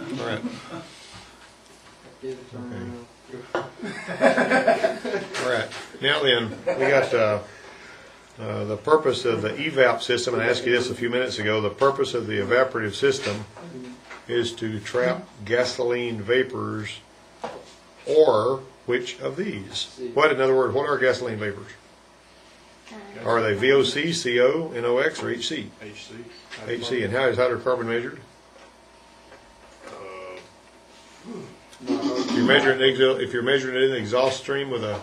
All right. Okay. All right. Now then, we got the purpose of the Evap system, and I asked you this a few minutes ago. The purpose of the evaporative system is to trap gasoline vapors, or which of these? What, in other words, what are gasoline vapors? Are they VOC, CO, NOx, or HC? HC. HC. And how is hydrocarbon measured? If you're measuring it in the exhaust stream with a...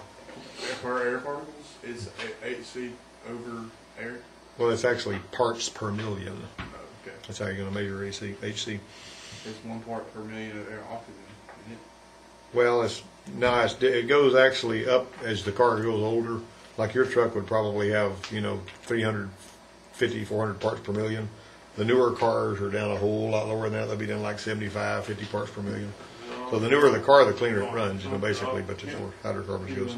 For air particles, it's HC over air? Well, it's actually parts per million. Oh, okay. That's how you're going to measure HC. It's 1 part per million of air oxygen, isn't it? Well, it's nice. It goes actually up as the car goes older. Like your truck would probably have, 350, 400 parts per million. The newer cars are down a whole lot lower than that. They'll be down like 75, 50 parts per million. So the newer the car, the cleaner it runs, basically, but the more hydrocarbons goes.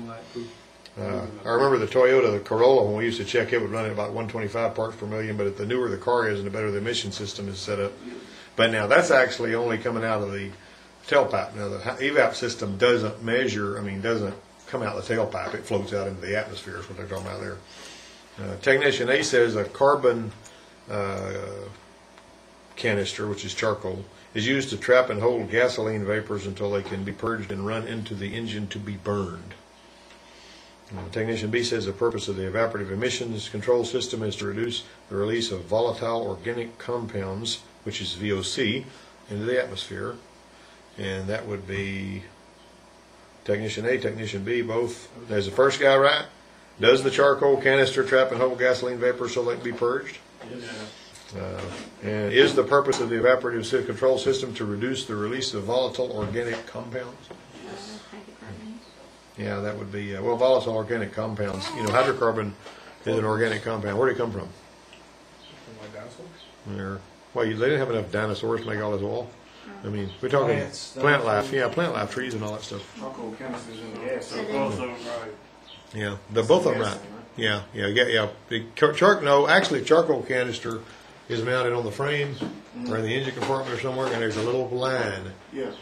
I remember the Toyota, the Corolla, when we used to check it, would run at about 125 parts per million, but the newer the car is and the better the emission system is set up. But now that's actually only coming out of the tailpipe. Now the Evap system doesn't measure, doesn't come out the tailpipe. It floats out into the atmosphere is what they're talking about there. Technician A says a carbon canister, which is charcoal, is used to trap and hold gasoline vapors until they can be purged and run into the engine to be burned. Technician B says the purpose of the evaporative emissions control system is to reduce the release of volatile organic compounds, which is VOC, into the atmosphere. And that would be Technician A, Technician B, both. There's the first guy right. Does the charcoal canister trap and hold gasoline vapors so they can be purged? Yes. And is the purpose of the evaporative control system to reduce the release of volatile organic compounds? Yeah, that would be, volatile organic compounds. Hydrocarbon is an organic compound. Where did it come from? From like dinosaurs? They didn't have enough dinosaurs to make all this oil. We're talking plant life. Yeah, plant life, trees and all that stuff. Charcoal canisters in the gas. So both of them, right. Yeah, both of them right. Yeah. The charcoal canister is mounted on the frame or in the engine compartment or somewhere, and there's a little line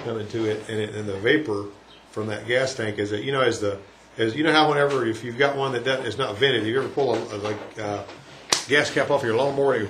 coming to it, and the vapor from that gas tank is that how whenever if you've got one that is not vented, if you ever pull a gas cap off your lawnmower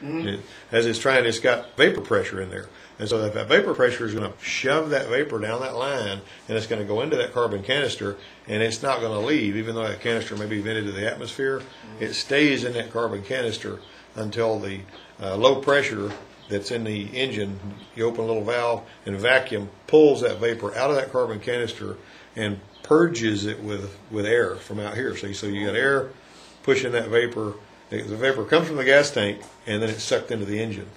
and it as it's trying, it's got vapor pressure in there. And so that vapor pressure is going to shove that vapor down that line, and it's going to go into that carbon canister, and it's not going to leave, even though that canister may be vented to the atmosphere. It stays in that carbon canister until the low pressure that's in the engine, you open a little valve and vacuum, pulls that vapor out of that carbon canister and purges it with air from out here. So you got air pushing that vapor. The vapor comes from the gas tank, and then it's sucked into the engine,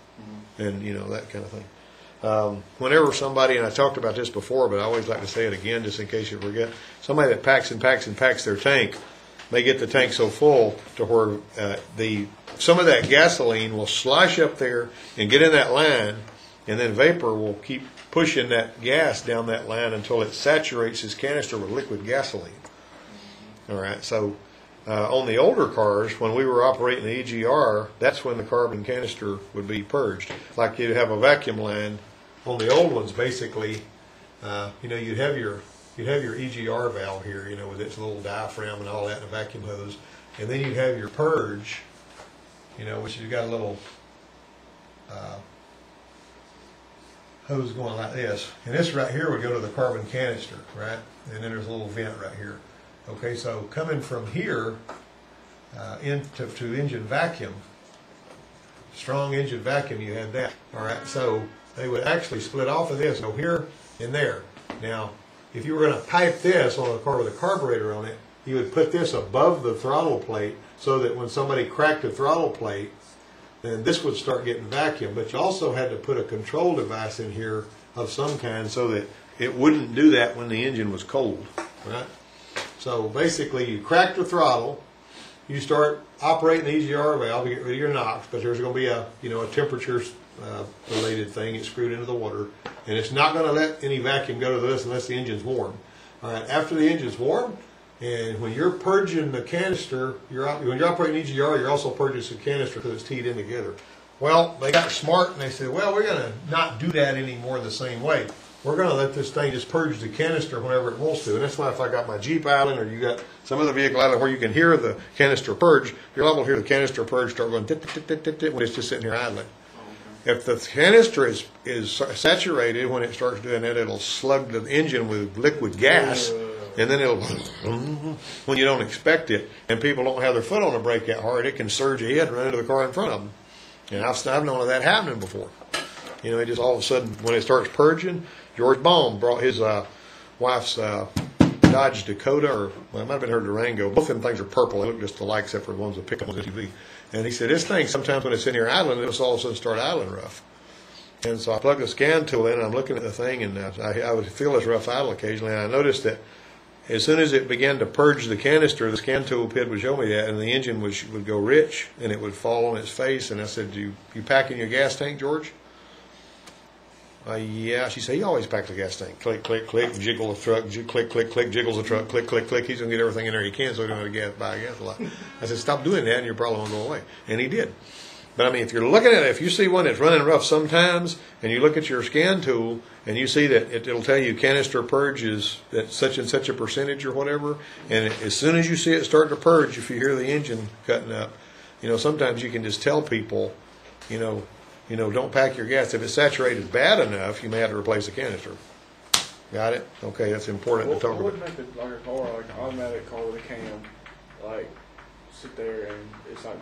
and that kind of thing. Whenever somebody, and I talked about this before, but I always like to say it again just in case you forget, somebody that packs and packs and packs their tank, they get the tank so full to where some of that gasoline will slosh up there and get in that line, and then vapor will keep pushing that gas down that line until it saturates his canister with liquid gasoline. All right, so on the older cars, when we were operating the EGR, that's when the carbon canister would be purged. Like you'd have a vacuum line on the old ones, basically. You'd have your EGR valve here, with its little diaphragm and all that, and a vacuum hose, and then you'd have your purge, which you've got a little hose going like this, and this right here would go to the carbon canister, right? And then there's a little vent right here. Okay, so coming from here to engine vacuum, strong engine vacuum, you had that. All right, so they would actually split off of this, go here and there. Now, if you were going to pipe this on a car with a carburetor on it, you would put this above the throttle plate so that when somebody cracked the throttle plate, then this would start getting vacuum. But you also had to put a control device in here of some kind so that it wouldn't do that when the engine was cold, right? So basically, you crack the throttle, you start operating the EGR valve to get rid of your NOx, but there's going to be a temperature related thing. It's screwed into the water, and it's not going to let any vacuum go to this unless the engine's warm. All right, after the engine's warm, and when you're purging the canister, when you're operating EGR, you're also purging the canister because it's teed in together. Well, they got smart and they said, well, we're going to not do that anymore the same way. We're going to let this thing just purge the canister whenever it wants to. And that's why if I got my Jeep idling or you got some other vehicle idling where you can hear the canister purge, you're liable to hear the canister purge start going when it's just sitting here idling. If the canister is saturated, when it starts doing that, it'll slug the engine with liquid gas, and then it'll, when you don't expect it, and people don't have their foot on the brake that hard, it can surge ahead and run into the car in front of them. And I've known of that happening before. You know, it just all of a sudden, when it starts purging, George Baum brought his wife's Dodge Dakota, or well, it might have been her Durango. Both of them things are purple. They look just alike, except for the one's a pickup on the SUV. And he said, this thing, sometimes when it's in here idling, it'll all of a sudden start idling rough. And so I plugged the scan tool in, and I'm looking at the thing, and I would feel this rough idle occasionally. And I noticed that as soon as it began to purge the canister, the scan tool pid would show me that, and the engine would go rich, and it would fall on its face. And I said, you packing your gas tank, George? Yeah. She said, he always packs a gas tank. Click, click, click, jiggle the truck, click, click, click, jiggles the truck, click, click, click. He's going to get everything in there he can so he don't have to buy a gas a lot. I said, stop doing that and your problem will go away. And he did. But I mean, if you're looking at it, if you see one that's running rough sometimes, and you look at your scan tool, and you see that it'll tell you canister purge is at such and such a percentage or whatever, and as soon as you see it start to purge, if you hear the engine cutting up, you know, sometimes you can just tell people, you know, don't pack your gas. If it's saturated bad enough, you may have to replace the canister. Got it? Okay, that's important to talk about. I would make it like a car, like an automatic car with a cam, like sit there and it's like,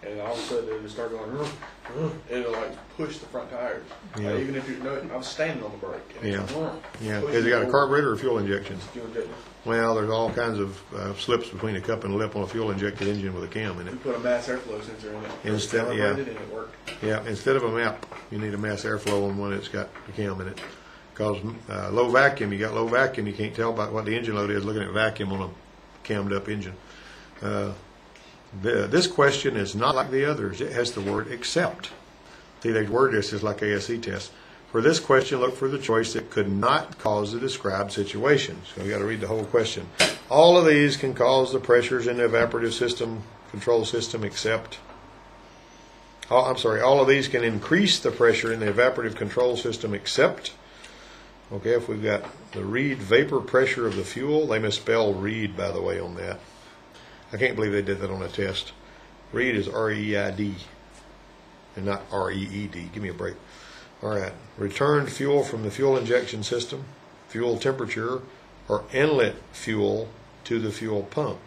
and all of a sudden it'll start going, it'll like push the front tires. Yeah. Like, even if I was standing on the brake. Yeah. Yeah. Has it got a carburetor or fuel injection? Fuel injection. Well, there's all kinds of slips between a cup and a lip on a fuel-injected engine with a cam in it. We put a mass airflow sensor in it. Instead, yeah. And it worked. Yeah, instead of a map, you need a mass airflow on one that's got a cam in it. Because low vacuum, you got low vacuum, you can't tell by what the engine load is looking at vacuum on a cammed up engine. This question is not like the others. It has the word except. See, they word this is like ASE test. For this question, look for the choice that could not cause the described situation. So you got to read the whole question. All of these can cause the pressures in the evaporative system, control system, except. All of these can increase the pressure in the evaporative control system, except. Okay, if we've got the read vapor pressure of the fuel, they misspell read, by the way, on that. I can't believe they did that on a test. Read is R-E-I-D and not R-E-E-D. Give me a break. All right. Returned fuel from the fuel injection system, fuel temperature, or inlet fuel to the fuel pump.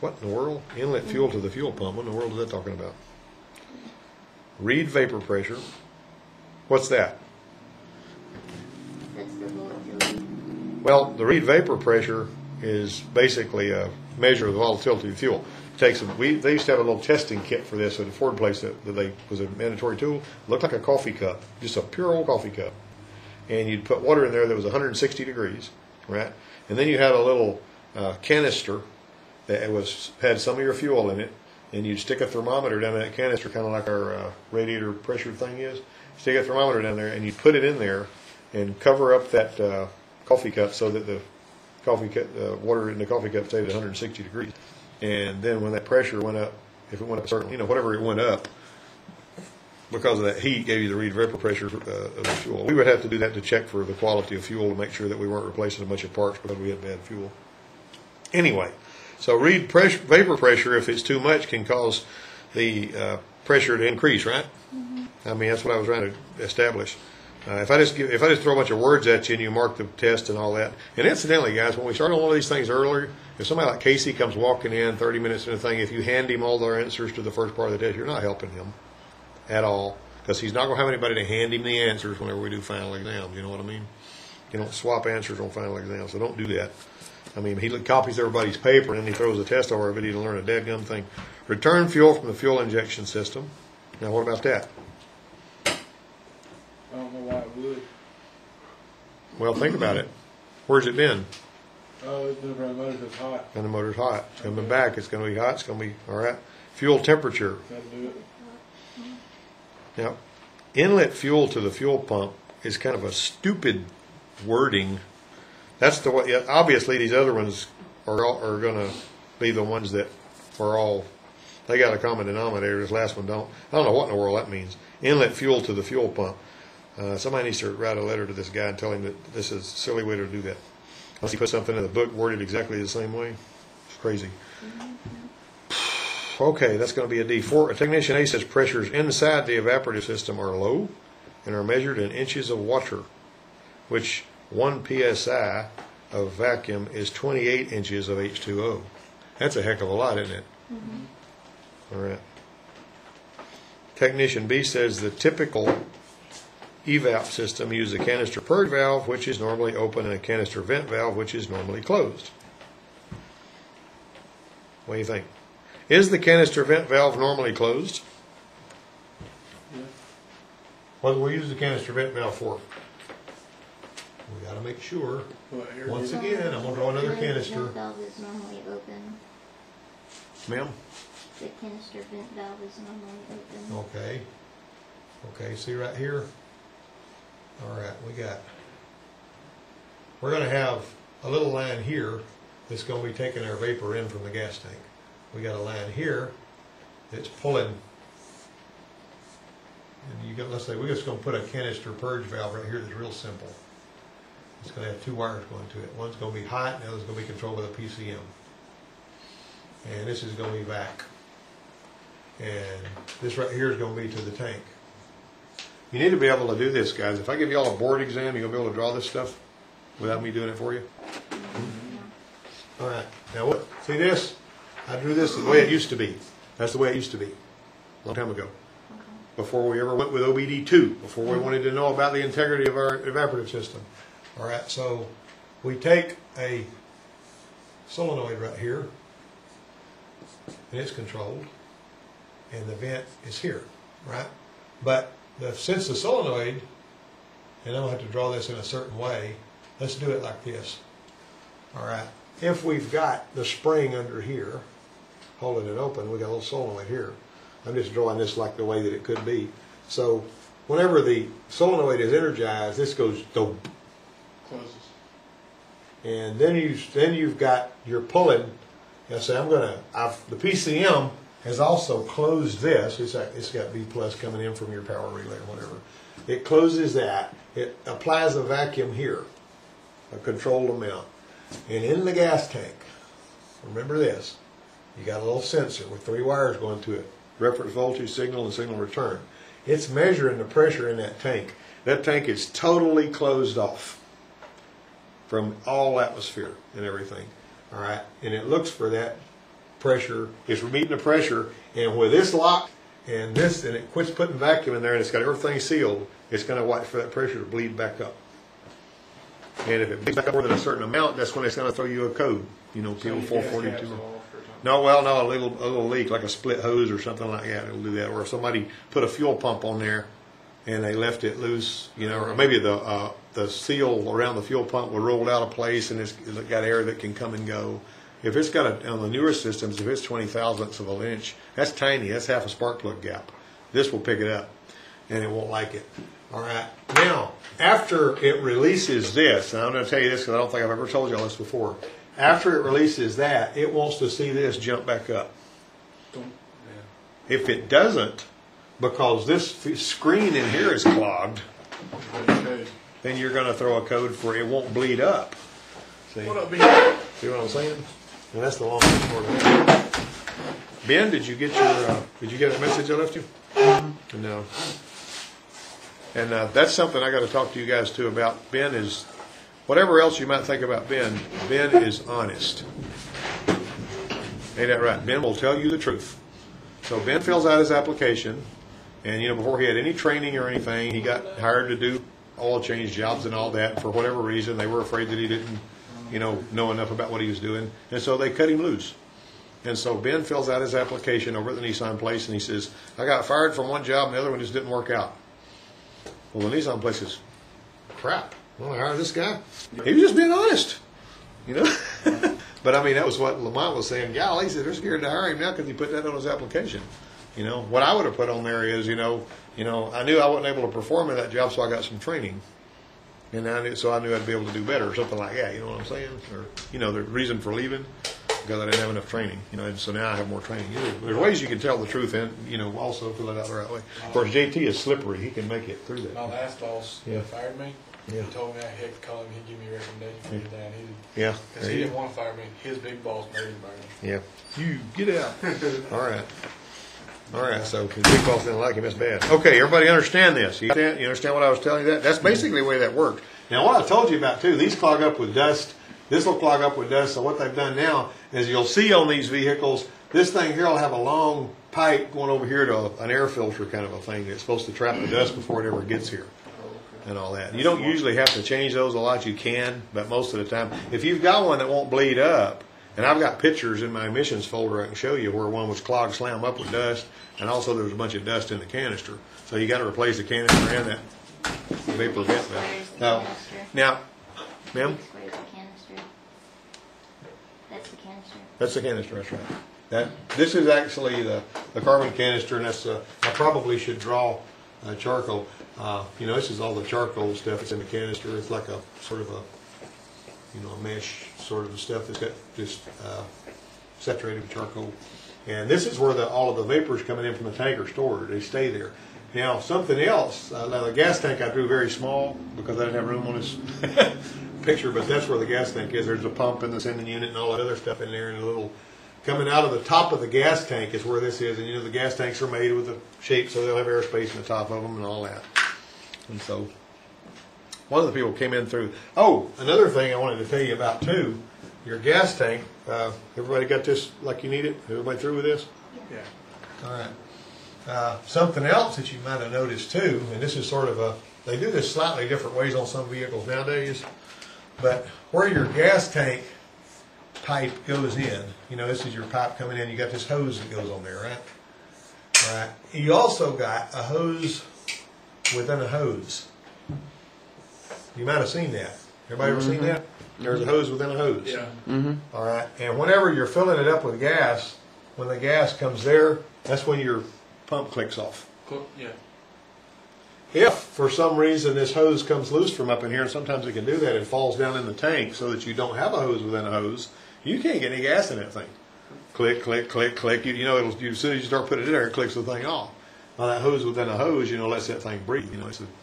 What in the world? Inlet fuel to the fuel pump. What in the world is that talking about? Read vapor pressure. What's that? That's the volatility. Well, the read vapor pressure is basically a measure of the volatility of fuel. They used to have a little testing kit for this at the Ford place that was a mandatory tool. It looked like a coffee cup, just a pure old coffee cup. And you'd put water in there that was 160 degrees, right? And then you had a little canister that had some of your fuel in it, and you'd stick a thermometer down in that canister, kind of like our radiator pressure thing is. Stick a thermometer down there, and you'd put it in there and cover up that coffee cup so that the coffee cup, water in the coffee cup stayed at 160 degrees. And then when that pressure went up, if it went up a certain, whatever it went up, because of that heat, gave you the read vapor pressure of the fuel. We would have to do that to check for the quality of fuel to make sure that we weren't replacing a bunch of parts because we had bad fuel. Anyway, so read vapor pressure, if it's too much, can cause the pressure to increase, right? Mm-hmm. I mean, that's what I was trying to establish. If I just throw a bunch of words at you and you mark the test and all that, and incidentally, guys, when we started on one of these things earlier, if somebody like Casey comes walking in 30 minutes into the thing, if you hand him all their answers to the first part of the test, you're not helping him at all, because he's not going to have anybody to hand him the answers whenever we do final exams. You know what I mean? You don't swap answers on final exams, so don't do that. I mean, he copies everybody's paper and then he throws a test over it, he didn't learn a dadgum thing. Return fuel from the fuel injection system. Now, what about that? I don't know why it would. Well, think about it. Where's it been? Oh, it's been around the motor that's hot. And the motor's hot. It's coming back. It's going to be hot. It's going to be, all right. Fuel temperature. That'll do it. Now, inlet fuel to the fuel pump is kind of a stupid wording. That's the way. Obviously, these other ones are going to be the ones that are all They got a common denominator. This last one don't. I don't know what in the world that means. Inlet fuel to the fuel pump. Somebody needs to write a letter to this guy and tell him that this is a silly way to do that. Unless he put something in the book worded exactly the same way. It's crazy. Okay, that's going to be a D. Technician A says pressures inside the evaporative system are low and are measured in inches of water, which 1 psi of vacuum is 28 inches of H2O. That's a heck of a lot, isn't it? Mm-hmm. All right. Technician B says the typical Evap system uses a canister purge valve, which is normally open, and a canister vent valve, which is normally closed. What do you think? Is the canister vent valve normally closed? Yeah. What do we use the canister vent valve for? We got to make sure. Once again, I'm going to draw another canister. The vent valve is normally open. Ma'am? The canister vent valve is normally open. Okay. Okay, see right here? All right, we're going to have a little line here that's going to be taking our vapor in from the gas tank. We got a line here that's pulling, and you got, let's say we're just going to put a canister purge valve right here that's real simple. It's going to have two wires going to it. One's going to be hot, and the other's going to be controlled with a PCM. And this is going to be vac. And this right here is going to be to the tank. You need to be able to do this, guys. If I give you all a board exam, you're going to be able to draw this stuff without me doing it for you? All right. Now, what? See this? I drew this the way it used to be. That's the way it used to be a long time ago. Before we ever went with OBD2, before we wanted to know about the integrity of our evaporative system. All right, so we take a solenoid right here, and it's controlled, and the vent is here, right? But since the solenoid, and I'm going to have to draw this in a certain way, let's do it like this. All right, if we've got the spring under here, holding it open, we got a little solenoid here. I'm just drawing this like the way that it could be. So whenever the solenoid is energized, this goes dope. Closes. And then you've got, you're pulling. You say, the PCM has also closed this. It's got B plus coming in from your power relay or whatever. It closes that. It applies a vacuum here, a controlled amount. And in the gas tank, remember this, you got a little sensor with 3 wires going to it. Reference voltage, signal, and signal return. It's measuring the pressure in that tank. That tank is totally closed off from all atmosphere and everything. All right, and it looks for that pressure. It's meeting the pressure, and with this lock and this, and it quits putting vacuum in there, and it's got everything sealed. It's going to watch for that pressure to bleed back up. And if it bleeds back up more than a certain amount, that's when it's going to throw you a code. You know, PO 442. No, a little leak, like a split hose or something like that. It'll do that. Or if somebody put a fuel pump on there and they left it loose, you know, or maybe the seal around the fuel pump was rolled out of place and it's got air that can come and go. If it's got on the newer systems, if it's 20 thousandths of an inch, that's tiny. That's half a spark plug gap. This will pick it up, and it won't like it. All right. Now, after it releases this, and I'm going to tell you this because I don't think I've ever told you all this before. After it releases that, it wants to see this jump back up. If it doesn't, because this screen in here is clogged, then you're going to throw a code for it won't bleed up. See? See what I'm saying? And that's the long part of it. Ben, did you get a message I left you? No. And that's something I got to talk to you guys too about. Ben is, whatever else you might think about Ben is honest. Ain't that right? Ben will tell you the truth. So Ben fills out his application, and before he had any training or anything, he got hired to do oil change jobs and all that. For whatever reason, they were afraid that he didn't, know enough about what he was doing, and so they cut him loose. And so Ben fills out his application over at the Nissan place, and he says, I got fired from one job, and the other one just didn't work out. Well, the Nissan place is, crap, well, I hired this guy. He was just being honest, But, I mean, that was what Lamont was saying. Golly, he said they're scared to hire him now because he put that on his application. What I would have put on there is, I knew I wasn't able to perform in that job, so I got some training. And I knew I'd be able to do better or something like that. You know what I'm saying? Or, the reason for leaving. because I didn't have enough training, and so now I have more training. There's ways you can tell the truth and, also fill it out the right way. Of course, JT is slippery. He can make it through that. My last boss that fired me, Yeah. he told me I had to call him, he'd give me a recommendation for get down. Yeah. Because he didn't want to fire me. His big boss made him fire me. Yeah. You get out. All right, so the big boss didn't like him, that's bad. Okay, everybody understand this? You understand what I was telling you? That's basically the way that worked. Now, what I told you about, too, these clog up with dust. This will clog up with dust, so what they've done now is you'll see on these vehicles, this thing here will have a long pipe going over here to an air filter kind of a thing that's supposed to trap the dust before it ever gets here and all that. You don't usually have to change those a lot. You can, but most of the time, if you've got one that won't bleed up, and I've got pictures in my emissions folder I can show you where one was clogged slam up with dust, and also there was a bunch of dust in the canister. So you got to replace the canister and that vapor vent valve. Now, ma'am? Where's the canister? That's the canister. That's the canister, that's right. This is actually the carbon canister, and that's I probably should draw charcoal. This is all the charcoal stuff that's in the canister. It's like a sort of a mesh sort of stuff that's got just saturated with charcoal. And this is where all of the vapors coming in from the tank are stored. They stay there. Now, something else, now the gas tank I drew very small because I didn't have room on this picture, but that's where the gas tank is. There's a pump and the sending unit and all that other stuff in there, and a little coming out of the top of the gas tank is where this is. And the gas tanks are made with the shape so they'll have airspace in the top of them and all that. And so one of the people came in through. Oh, another thing I wanted to tell you about too, your gas tank. Everybody got this like you need it? Everybody through with this? Yeah. All right. Something else that you might have noticed too, and this is sort of they do this slightly different ways on some vehicles nowadays, but where your gas tank pipe goes in, this is your pipe coming in, you got this hose that goes on there, right? Right. You also got a hose within a hose. You might have seen that. Everybody ever seen that? There's a hose within a hose. Yeah. All right. And whenever you're filling it up with gas, when the gas comes there, that's when your pump clicks off. Yeah. If for some reason this hose comes loose from up in here, and sometimes it can do that, it falls down in the tank so that you don't have a hose within a hose, you can't get any gas in that thing. Click, click, click, click. As soon as you start putting it in there, it clicks the thing off. Now that hose within a hose, lets that thing breathe.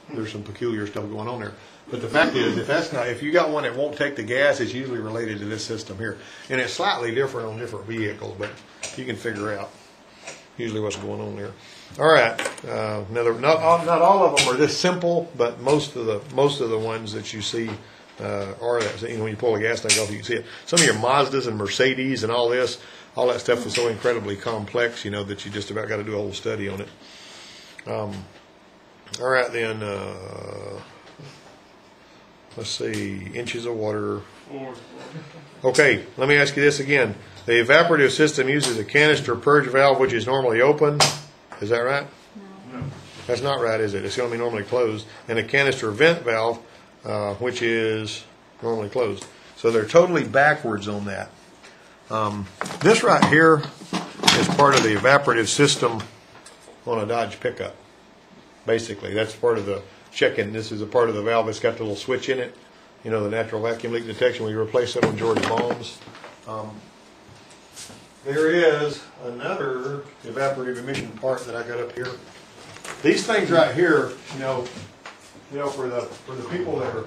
There's some peculiar stuff going on there. But the fact is, if you got one that won't take the gas, it's usually related to this system here, and it's slightly different on different vehicles, but you can figure out usually what's going on there. All right, not all of them are this simple, but most of the ones that you see are that. When you pull a gas tank off, you can see it. Some of your Mazdas and Mercedes and all that stuff is so incredibly complex, that you just about got to do a whole study on it. All right, then. Let's see, inches of water. Okay, let me ask you this again. The evaporative system uses a canister purge valve, which is normally open. Is that right? No. That's not right, is it? It's going to be normally closed. And a canister vent valve, which is normally closed. So they're totally backwards on that. This right here is part of the evaporative system on a Dodge pickup. Basically, that's part of the check-in. This is a part of the valve that's got the little switch in it. The natural vacuum leak detection. We replaced that on George Bombs. There is another evaporative emission part that I got up here. These things right here, for the people that are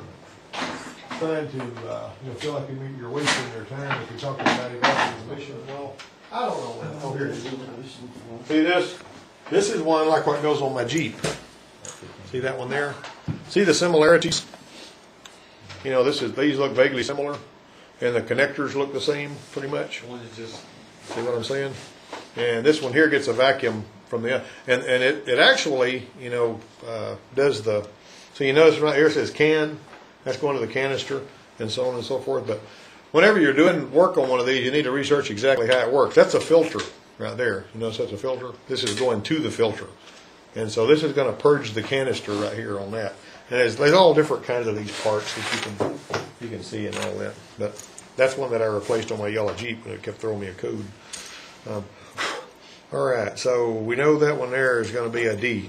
trying to feel like you're wasting their time if you're talking about evaporative emission. Well, I don't know. Oh, here it is. See this? This is one like what goes on my Jeep. See that one there? See the similarities? These look vaguely similar, and the connectors look the same pretty much. See what I'm saying? And this one here gets a vacuum from the and it actually does the. So you notice right here it says can. That's going to the canister and so on and so forth. But whenever you're doing work on one of these, you need to research exactly how it works. That's a filter right there. You notice that's a filter. This is going to the filter. And so this is going to purge the canister right here on that. And there's all different kinds of these parts that you can see and all that. But that's one that I replaced on my yellow Jeep, and it kept throwing me a code. All right, so we know that one there is going to be a D.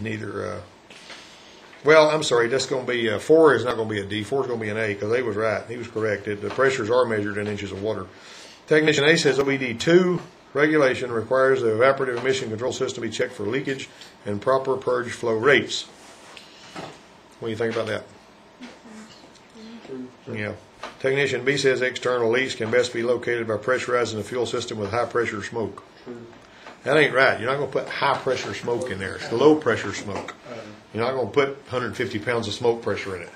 Well, I'm sorry, that's going to be 4 is not going to be a D. 4 is going to be an A because A was right. He was correct. The pressures are measured in inches of water. Technician A says OBD2 regulation requires the evaporative emission control system be checked for leakage and proper purge flow rates. What do you think about that? Yeah. Technician B says external leaks can best be located by pressurizing the fuel system with high pressure smoke. That ain't right. You're not going to put high pressure smoke in there. It's the low pressure smoke. You're not going to put 150 pounds of smoke pressure in it.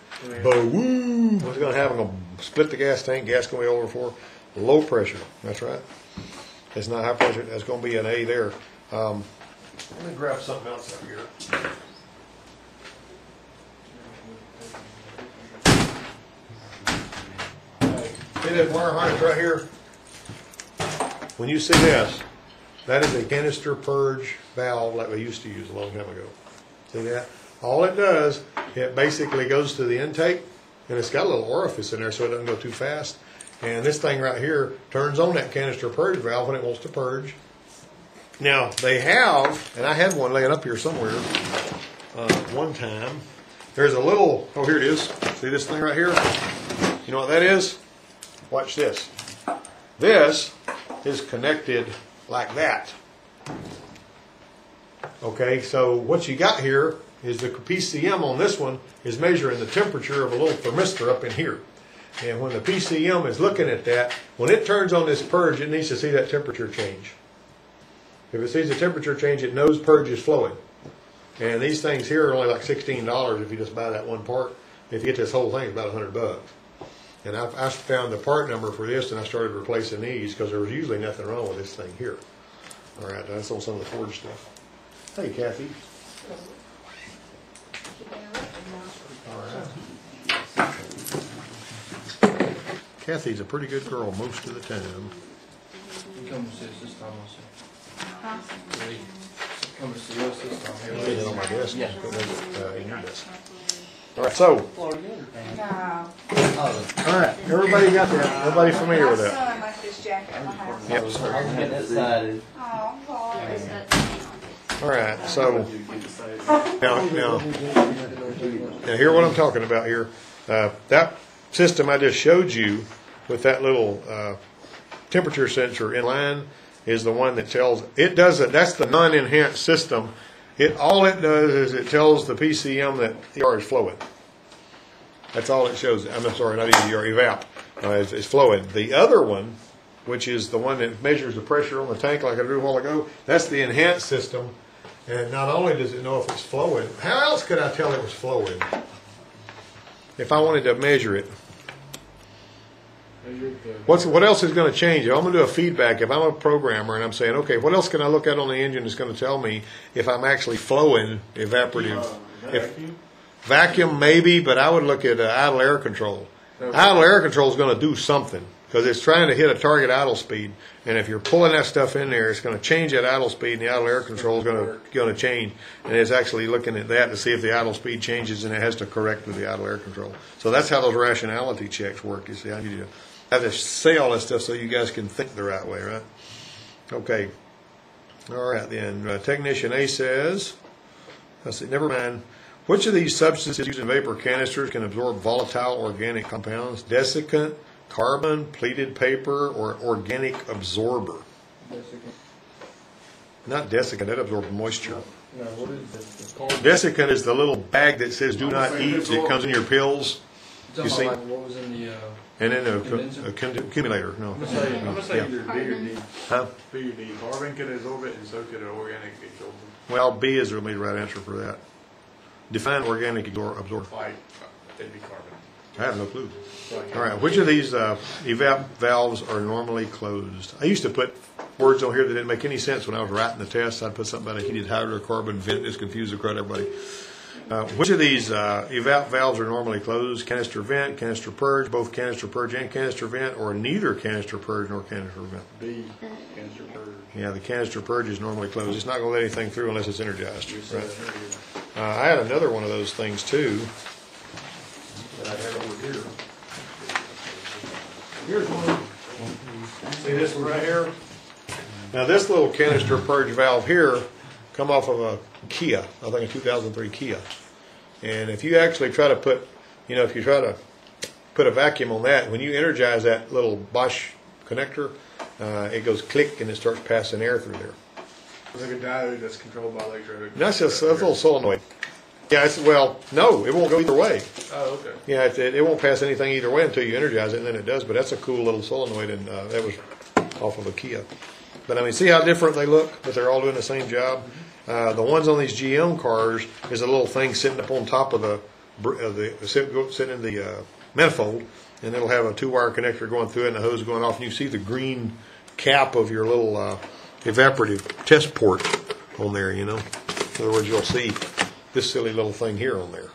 But woo! What's going to happen? Going to split the gas tank. Gas going to be over for low pressure. That's right. It's not high pressure. That's going to be an A there. Let me grab something else up here. See that wire harness right here? When you see this, that is a canister purge valve like we used to use a long time ago. See that? All it does, it basically goes to the intake, and it's got a little orifice in there so it doesn't go too fast. And this thing right here turns on that canister purge valve when it wants to purge. Now, they have, and I had one laying up here somewhere one time. There's a little, oh, here it is. See this thing right here? You know what that is? Watch this. This is connected like that. Okay, so what you got here is the PCM on this one is measuring the temperature of a little thermistor up in here. And when the PCM is looking at that, when it turns on this purge, it needs to see that temperature change. If it sees the temperature change, it knows purge is flowing. And these things here are only like $16 if you just buy that one part. If you get this whole thing, it's about $100. And I found the part number for this, and I started replacing these because there was usually nothing wrong with this thing here. All right, that's on some of the Ford stuff. Hey, Kathy. All right. Kathy's a pretty good girl most of the time. You come to see us this time also. Come to see us this time. Put it on my desk. Yeah. In your desk. All right, so. No. All right, everybody got that? Everybody familiar with that? My son left his jacket at my house. Yep. Oh, boy. All right, so now hear what I'm talking about here. That system I just showed you with that little temperature sensor in line is the one that tells it does it. That's the non-enhanced system. All it does is it tells the PCM that EGR is flowing. That's all it shows. I'm sorry, not EGR, Evap is flowing. The other one, which is the one that measures the pressure on the tank like I did a while ago, that's the enhanced system. And not only does it know if it's flowing, how else could I tell it was flowing if I wanted to measure it? What else is going to change? If I'm going to do a feedback, if I'm a programmer and I'm saying, okay, what else can I look at on the engine that's going to tell me if I'm actually flowing evaporative? Vacuum maybe, but I would look at idle air control. Idle air control is going to do something because it's trying to hit a target idle speed. And if you're pulling that stuff in there, it's going to change that idle speed, and the idle air control is going to change. And it's actually looking at that to see if the idle speed changes, and it has to correct with the idle air control. So that's how those rationality checks work. You see, I need you to have to say all this stuff so you guys can think the right way, right? Okay. All right, then. Technician A says, let's see, never mind. Which of these substances used in vapor canisters can absorb volatile organic compounds? Desiccant, carbon, pleated paper, or organic absorber? Desiccant. Not desiccant, that absorbs moisture. No, what is this? Desiccant is the little bag that says do not eat. It comes in your pills. You see? Like what was in the and then a accumulator. No. I'm gonna say either B or D. Huh? B or D. Carbon could absorb it, and so could an organic absorber. Well, B is really the right answer for that. Define organic absorber. Like, it'd be carbon. I have no clue. All right, which of these evap valves are normally closed? I used to put words on here that didn't make any sense when I was writing the test. I'd put something about a heated hydrocarbon vent. Just confused the crowd, everybody. Which of these evap valves are normally closed? Canister vent, canister purge, both canister purge and canister vent, or neither canister purge nor canister vent? B, canister purge. Yeah, the canister purge is normally closed. It's not going to let anything through unless it's energized. Right? I had another one of those things too that I had over here. Here's one. See this one right here? Now this little canister purge valve here come off of a Kia, I think a 2003 Kia. And if you actually try to put, if you try to put a vacuum on that, when you energize that little Bosch connector, it goes click and it starts passing air through there. It's like a diode that's controlled by electrode. That's just a little solenoid. Yeah, well, no, it won't go either way. Oh, okay. Yeah, it won't pass anything either way until you energize it, and then it does. But that's a cool little solenoid, and that was off of a Kia. But I mean, see how different they look, but they're all doing the same job. The ones on these GM cars is a little thing sitting up on top of sitting in the manifold, and it'll have a 2-wire connector going through it and a hose going off, and you see the green cap of your little evaporative test port on there, you know. In other words, you'll see this silly little thing here on there.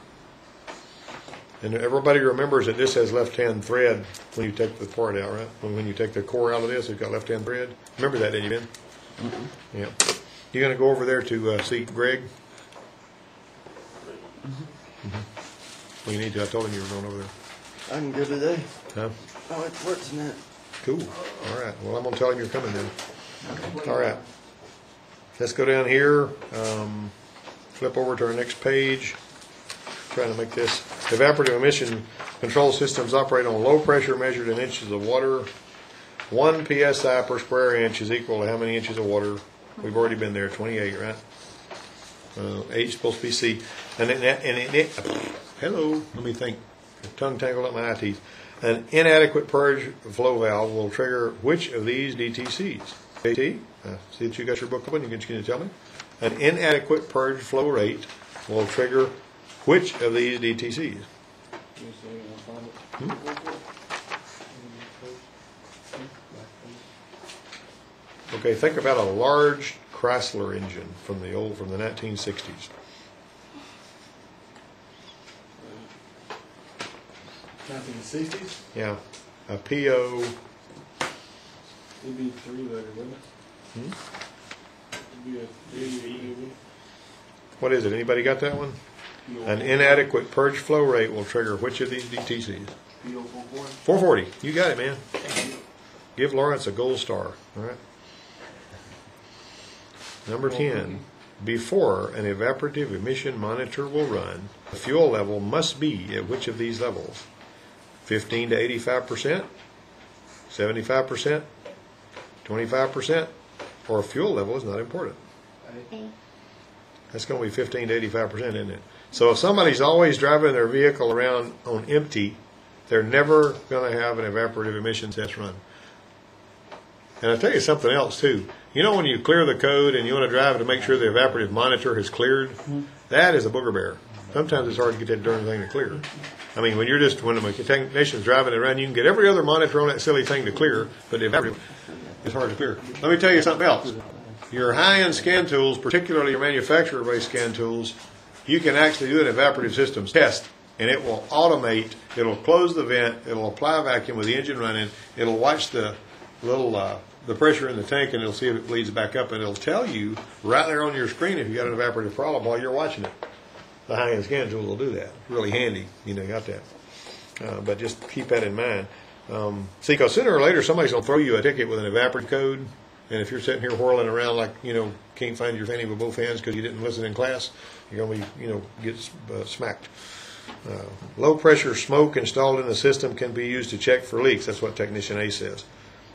And everybody remembers that this has left-hand thread when you take the part out, right? When you take the core out of this, it's got left-hand thread. Remember that, didn't you, Ben? Mm-hmm. Yeah. You going to go over there to see Greg? Mm-hmm. Well, you need to. I told him you were going over there. I can go today. Huh? Oh, it works tonight. Cool. All right. Well, I'm going to tell him you're coming then. All right. Let's go down here. Flip over to our next page. Trying to make this. Evaporative emission control systems operate on low pressure measured in inches of water. 1 psi per square inch is equal to how many inches of water? We've already been there, 28, right? H is supposed to be C. Hello, let me think. Tongue tangled up my eye teeth. An inadequate purge flow valve will trigger which of these DTCs? See that you got your book open? Can you tell me? An inadequate purge flow rate will trigger which of these DTCs? Okay, think about a large Chrysler engine from the 1960s. $1960s? Yeah, a PO. It'd be 3-liter, wouldn't it? It'd be a What is it? Anybody got that one? An inadequate purge flow rate will trigger which of these DTCs? PO 440. 440. You got it, man. Give Lawrence a gold star. All right. Number 10. Before an evaporative emission monitor will run, the fuel level must be at which of these levels? 15 to 85%, 75%, 25%, or a fuel level is not important. That's going to be 15 to 85%, isn't it? So if somebody's always driving their vehicle around on empty, they're never going to have an evaporative emission test run. And I'll tell you something else too. You know when you clear the code and you want to drive to make sure the evaporative monitor has cleared? That is a booger bear. Sometimes it's hard to get that darn thing to clear. I mean, when a technician's driving it around, you can get every other monitor on that silly thing to clear, but the evaporative is hard to clear. Let me tell you something else. Your high-end scan tools, particularly your manufacturer-based scan tools, you can actually do an evaporative systems test, and it will automate. It'll close the vent. It'll apply a vacuum with the engine running. It'll watch the little the pressure in the tank, and it'll see if it bleeds back up, and it'll tell you right there on your screen if you got an evaporative problem while you're watching it. The high-end scan tool will do that. Really handy. You know, you got that. But just keep that in mind. See, because sooner or later somebody's going to throw you a ticket with an evaporative code, and if you're sitting here whirling around like, you know, can't find your fanny with both hands because you didn't listen in class, you're going to be, you know, get smacked. Low pressure smoke installed in the system can be used to check for leaks. That's what Technician A says.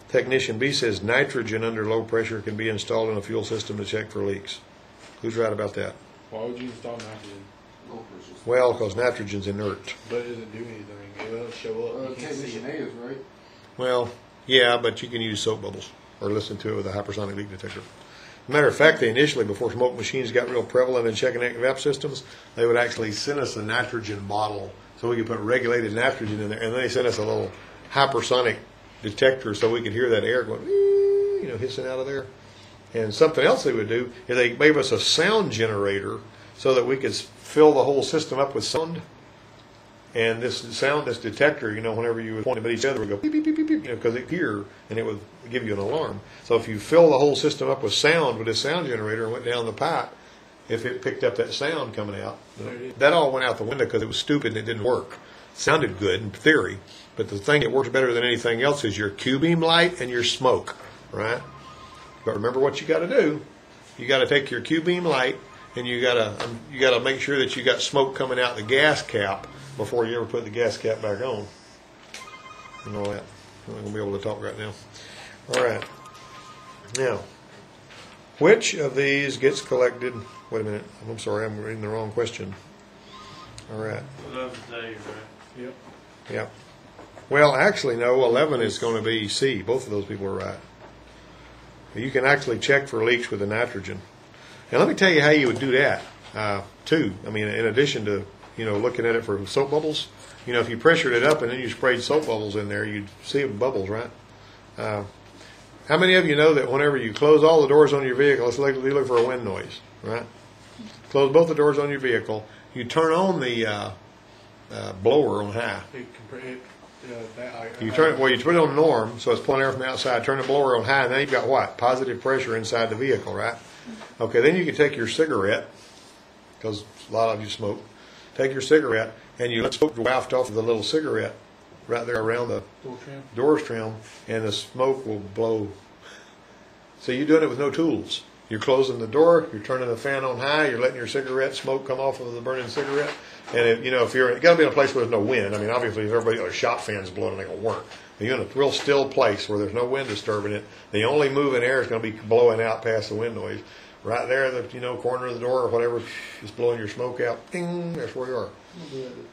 Technician B says nitrogen under low pressure can be installed in a fuel system to check for leaks. Who's right about that? Why would you install nitrogen? Well, because nitrogen's inert. But it doesn't do anything. It won't show up. Technician A is right. Well, yeah, but you can use soap bubbles or listen to it with a hypersonic leak detector. Matter of fact, they initially, before smoke machines got real prevalent in checking evap systems, they would actually send us a nitrogen bottle so we could put regulated nitrogen in there, and then they sent us a little hypersonic detector so we could hear that air going, you know, hissing out of there. And something else they would do is they gave us a sound generator so that we could fill the whole system up with sound. And this detector, you know, whenever you would point them at each other, would go beep, beep, beep, beep, beep, you know, because it hear, and it would give you an alarm. So if you fill the whole system up with sound with this sound generator and went down the pipe, if it picked up that sound coming out, that all went out the window because it was stupid and it didn't work. It sounded good in theory, but the thing that works better than anything else is your Q-beam light and your smoke, right? But remember what you got to do. You got to take your Q-beam light and you got to make sure that you got smoke coming out the gas cap before you ever put the gas cap back on. And all that. I'm not going to be able to talk right now. All right. Now, which of these gets collected? Wait a minute. I'm sorry, I'm reading the wrong question. All right. 11 days, right? Yep. Yep. Well, actually, no. 11 is going to be C. Both of those people are right. You can actually check for leaks with the nitrogen. And let me tell you how you would do that, too. I mean, in addition to, looking at it for soap bubbles, if you pressured it up and then you sprayed soap bubbles in there, you'd see bubbles, right? How many of you know that whenever you close all the doors on your vehicle, let's look for a wind noise, right? Close both the doors on your vehicle. You turn on the blower on high. You turn it, you put it on norm, so it's pulling air from the outside. Turn the blower on high, and then you've got what? Positive pressure inside the vehicle, right? Okay, then you can take your cigarette, because a lot of you smoke. Take your cigarette, and you let smoke waft off of the little cigarette right there around the doors trim, and the smoke will blow. So you're doing it with no tools. You're closing the door, you're turning the fan on high, you're letting your cigarette smoke come off of the burning cigarette. And if you're, you got to be in a place where there's no wind. I mean, obviously, if everybody got a shot fan's blowing, it ain't gonna work. But you're in a real still place where there's no wind disturbing it. The only moving air is going to be blowing out past the wind noise. Right there, the corner of the door or whatever is blowing your smoke out. Ding, that's where you are.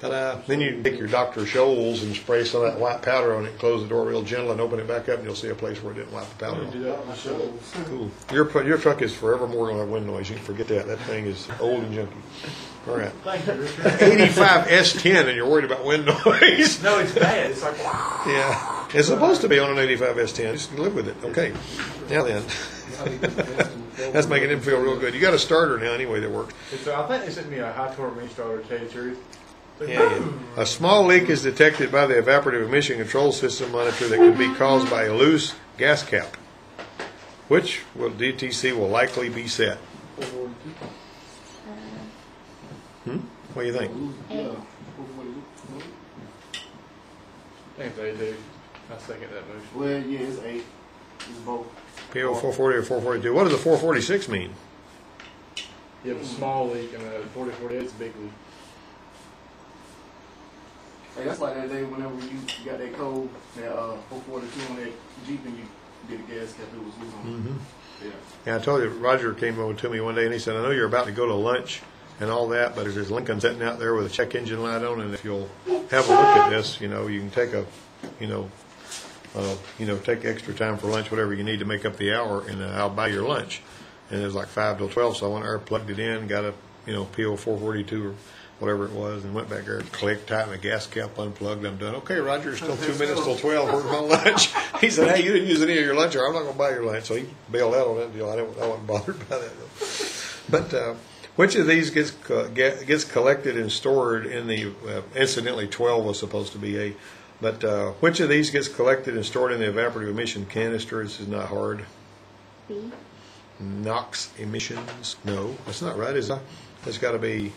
Ta-da! Then you can take your Dr. Scholl's and spray some of that white powder on it and close the door real gentle and open it back up, and you'll see a place where it didn't wipe the powder on. Cool. Your truck is forevermore going to have wind noise. You can forget that. That thing is old and junky. All right. Thank you, Richard. 85 S10, and you're worried about wind noise. No, it's bad. It's like, Yeah. It's supposed to be on an 85 S10. Just live with it. Okay. Now then. That's making him feel real good. You got a starter now anyway that works. I think they sent me a high torque main starter, to tell you the truth. Yeah. A small leak is detected by the evaporative emission control system monitor that can be caused by a loose gas cap, which DTC will likely be set. What do you think? I think they do. I second that motion. Well, yeah, it's 8. It's both. PO 440 or 442. What does the 446 mean? You have a small leak and a 4048 is a big leak. Hey, that's like that day whenever you got that code, that 442 on that Jeep and you did a gas cap, it was loose on. Mm-hmm. Yeah. Yeah, I told you, Roger came over to me one day and he said, I know you're about to go to lunch and all that, but there's Lincoln sitting out there with a check engine light on, and if you'll have a look at this, you can take take extra time for lunch, whatever you need to make up the hour, and I'll buy your lunch. And it was like 5 till 12, so I went there, plugged it in, got a, PO 442 or whatever it was, and went back there, clicked, tightened the gas cap, unplugged, I'm done. Okay, Roger, it's still 2 minutes till 12, where's my lunch? He said, hey, you didn't use any of your lunch, or I'm not going to buy your lunch. So he bailed out on that deal. I wasn't bothered by that, though. But which of these gets collected and stored in the, incidentally, 12 was supposed to be A, but which of these gets collected and stored in the evaporative emission canister? This is not hard. B. NOx emissions? No, that's not right, is it? It's got to be,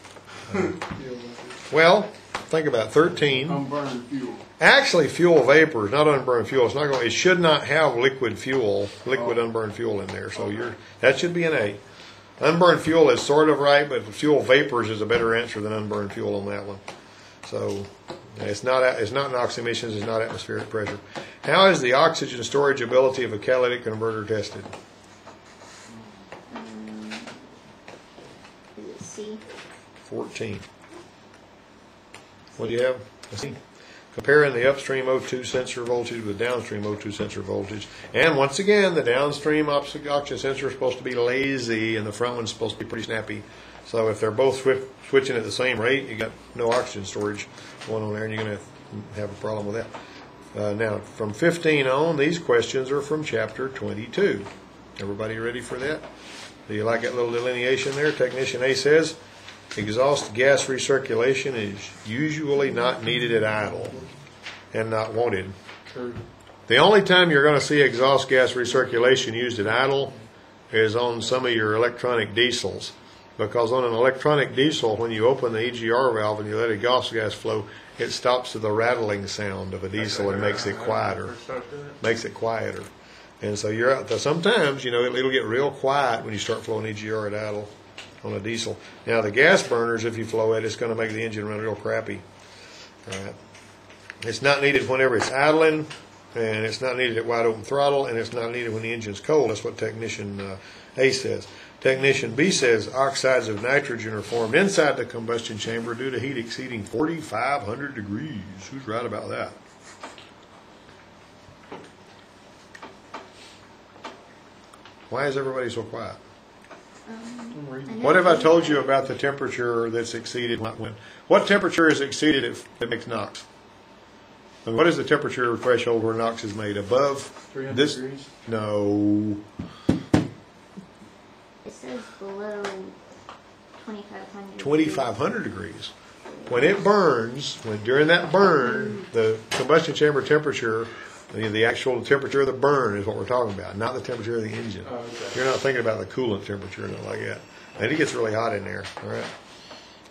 well, think about it, 13. Unburned fuel. Actually, fuel vapor, not unburned fuel. It should not have liquid unburned fuel in there. So that should be an A. Unburned fuel is sort of right, but fuel vapors is a better answer than unburned fuel on that one. So it's not NOx emissions, it's not atmospheric pressure. How is the oxygen storage ability of a catalytic converter tested? Is it C? 14. What do you have? C. Comparing the upstream O2 sensor voltage with downstream O2 sensor voltage. And once again, the downstream oxygen sensor is supposed to be lazy, and the front one's supposed to be pretty snappy. So if they're both switching at the same rate, you got no oxygen storage going on there, and you're going to have a problem with that. Now, from 15 on, these questions are from Chapter 22. Everybody ready for that? Do you like that little delineation there? Technician A says, exhaust gas recirculation is usually not needed at idle and not wanted. True. The only time you're going to see exhaust gas recirculation used at idle is on some of your electronic diesels. Because on an electronic diesel, when you open the EGR valve and you let exhaust gas flow, it stops to the rattling sound of a diesel and makes it quieter. And so sometimes, it'll get real quiet when you start flowing EGR at idle on a diesel. Now the gas burners, if you flow it, it's going to make the engine run real crappy. All right. It's not needed whenever it's idling. and it's not needed at wide open throttle, and it's not needed when the engine's cold. That's what technician A says. Technician B says oxides of nitrogen are formed inside the combustion chamber due to heat exceeding 4,500 degrees. Who's right about that? Why is everybody so quiet? What have I told you about the temperature that's exceeded when? What temperature is exceeded that makes NOx? And what is the temperature threshold where NOx is made? Above 300 this? degrees? No. It says below 2,500. 2,500 degrees. When it burns, during that burn, the combustion chamber temperature, the actual temperature of the burn is what we're talking about, not the temperature of the engine. Oh, okay. You're not thinking about the coolant temperature and like that. And it gets really hot in there. All right.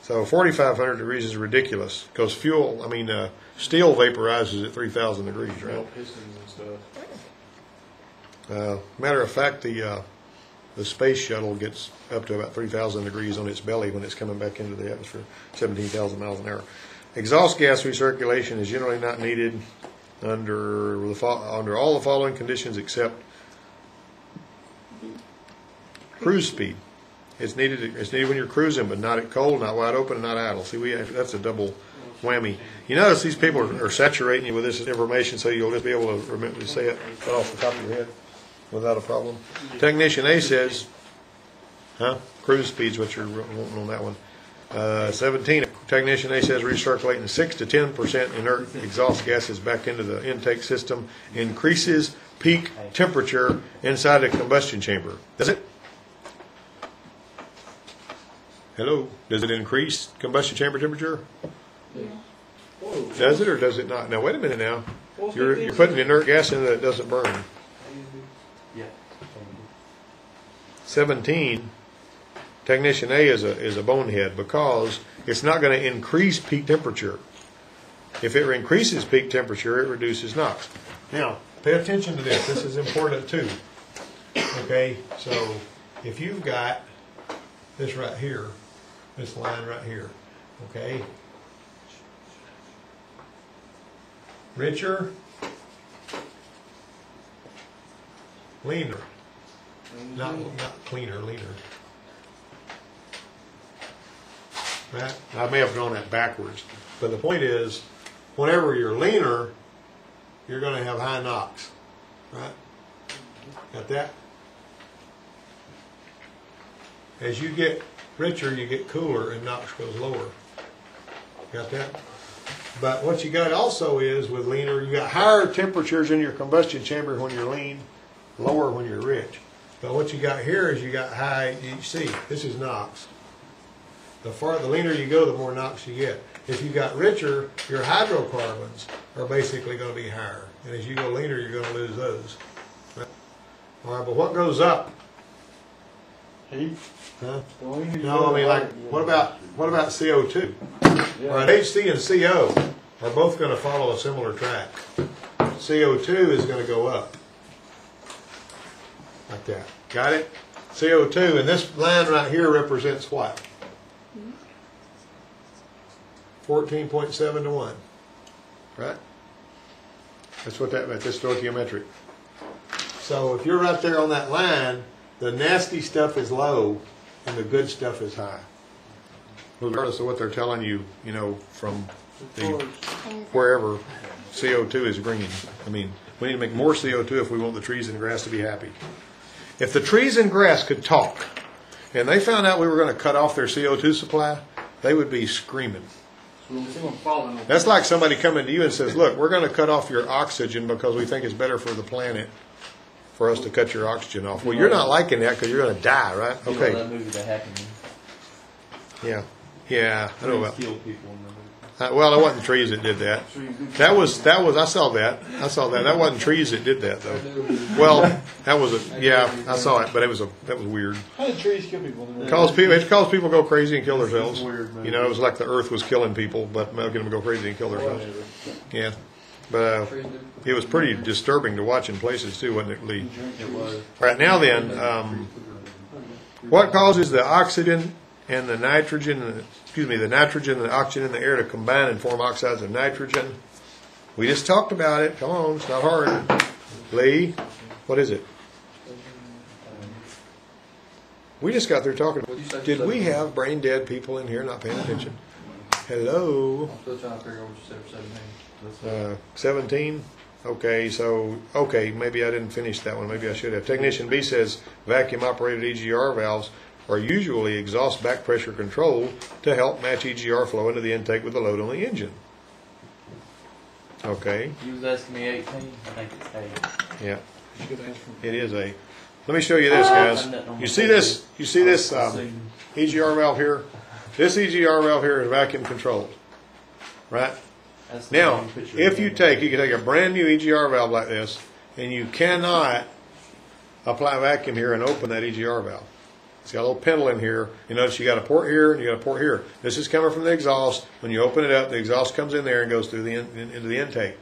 So 4,500 degrees is ridiculous because steel vaporizes at 3,000 degrees, right? Well, pistons and stuff. Matter of fact, the space shuttle gets up to about 3,000 degrees on its belly when it's coming back into the atmosphere, 17,000 miles an hour. Exhaust gas recirculation is generally not needed under all the following conditions except cruise speed. It's needed when you're cruising, but not at cold, not wide open, and not idle. See, that's a double whammy. You notice these people are saturating you with this information, so you'll just be able to remember to say it right off the top of your head without a problem. Technician A says, cruise speed's what you're wanting on that one. 17, Technician A says recirculating 6 to 10% inert exhaust gases back into the intake system increases peak temperature inside the combustion chamber. Does it? Hello? Does it increase combustion chamber temperature? Yeah. Whoa. Does it or does it not? Now, wait a minute now. Well, You're putting inert gas in that doesn't burn. Yeah. 17, Technician A is a bonehead because it's not going to increase peak temperature. If it increases peak temperature, it reduces NOx. Now, pay attention to this. This is important too. Okay, so if you've got this right here, this line right here, okay, richer, leaner, not cleaner, leaner. Right? I may have drawn that backwards, but the point is, whenever you're leaner, you're going to have high NOx, right? Got that? As you get richer, you get cooler, and NOx goes lower. Got that? But what you got also is, with leaner, you got higher temperatures in your combustion chamber when you're lean, lower when you're rich. But what you got here is you got high, you see, this is NOx. The leaner you go, the more NOx you get. If you got richer, your hydrocarbons are basically going to be higher. And as you go leaner, you're going to lose those. Right? All right, but what goes up? Heat. Huh? The leaner you No, go, I mean, like, what about CO2? Yeah. All right, HC and CO are both going to follow a similar track. CO2 is going to go up. Like that. Got it? CO2, and this line right here represents what? 14.7 to 1. Right? That's what that meant. That's stoichiometric. So if you're right there on that line, the nasty stuff is low and the good stuff is high. Regardless of what they're telling you, from wherever, CO2 is green. I mean, we need to make more CO2 if we want the trees and grass to be happy. If the trees and grass could talk, and they found out we were going to cut off their CO2 supply, they would be screaming. That's like somebody coming to you and says, look, we're going to cut off your oxygen because we think it's better for the planet for us to cut your oxygen off. Well, you're not liking that because you're going to die, right? You know Okay. that movie that happened. Yeah, I know about. Kill people in the movie. Well, it wasn't trees that did that. That was. I saw that. That wasn't trees that did that though. Well, that was I saw it, but that was weird. How did trees kill people in the movie? It caused people to go crazy and kill themselves. Weird, man. It was like the earth was killing people, but making them go crazy and kill themselves. Yeah, but it was pretty disturbing to watch in places too, wasn't it, Lee? It was. Right now, then, what causes the oxygen and the nitrogen, the nitrogen and the oxygen in the air to combine and form oxides of nitrogen? We just talked about it. Come on, it's not hard. Lee, what is it? We just got through talking. Did we have brain dead people in here not paying attention? Hello? I'm still trying to figure out what you said for 17. 17? Okay, so, okay, maybe I didn't finish that one. Maybe I should have. Technician B says vacuum operated EGR valves are usually exhaust back pressure controlled to help match EGR flow into the intake with the load on the engine. Okay. You was asking me 18? I think it's 8. Yeah. It is a. Let me show you this, guys. You see this? You see this EGR valve here? This EGR valve here is vacuum controlled, right? Now, if you can take a brand new EGR valve like this, and you cannot apply vacuum here and open that EGR valve. It's got a little pintle in here. You notice you got a port here and you got a port here. This is coming from the exhaust. When you open it up, the exhaust comes in there and goes through into the intake.